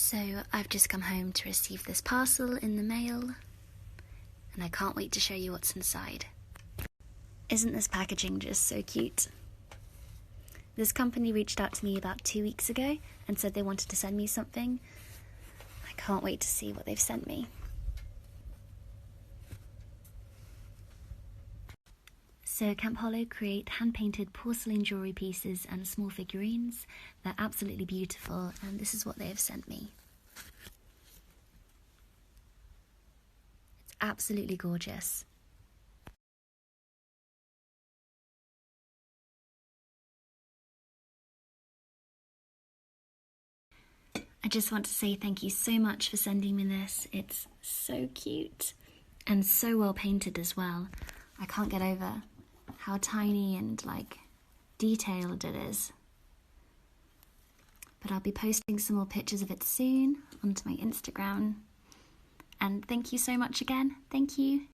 So I've just come home to receive this parcel in the mail, and I can't wait to show you what's inside. Isn't this packaging just so cute? This company reached out to me about 2 weeks ago and said they wanted to send me something. I can't wait to see what they've sent me. So Camp Hollow create hand-painted porcelain jewelry pieces and small figurines. They're absolutely beautiful, and this is what they have sent me. It's absolutely gorgeous. I just want to say thank you so much for sending me this. It's so cute and so well painted as well. I can't get over how tiny and detailed it is. But I'll be posting some more pictures of it soon onto my Instagram. And thank you so much again. Thank you.